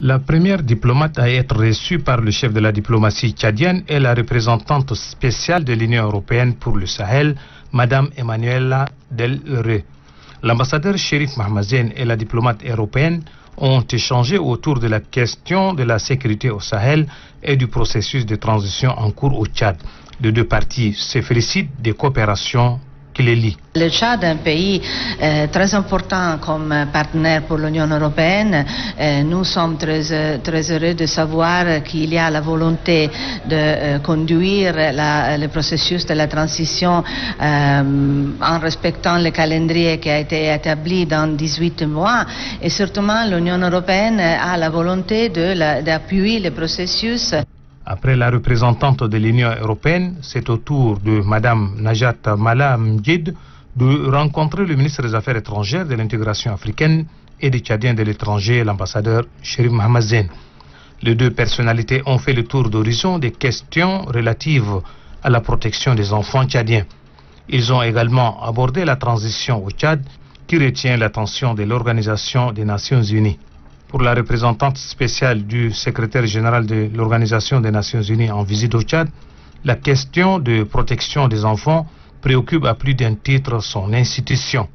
La première diplomate à être reçue par le chef de la diplomatie tchadienne est la représentante spéciale de l'Union européenne pour le Sahel, Madame Emmanuela Del Re. L'ambassadeur Cherif Mohamed Zein et la diplomate européenne ont échangé autour de la question de la sécurité au Sahel et du processus de transition en cours au Tchad. Les deux parties se félicitent des coopérations qui les lient. Le Tchad est un pays très important comme partenaire pour l'Union européenne. Nous sommes très heureux de savoir qu'il y a la volonté de conduire le processus de la transition en respectant le calendrier qui a été établi dans 18 mois. Et surtout, l'Union européenne a la volonté d'appuyer le processus. Après la représentante de l'Union européenne, c'est au tour de Mme Najat Mala Mdjid de rencontrer le ministre des Affaires étrangères de l'intégration africaine et des Tchadiens de l'étranger, l'ambassadeur Cherif Mohamed Zein. Les deux personnalités ont fait le tour d'horizon des questions relatives à la protection des enfants tchadiens. Ils ont également abordé la transition au Tchad qui retient l'attention de l'Organisation des Nations Unies. Pour la représentante spéciale du secrétaire général de l'Organisation des Nations Unies en visite au Tchad, la question de protection des enfants préoccupe à plus d'un titre son institution.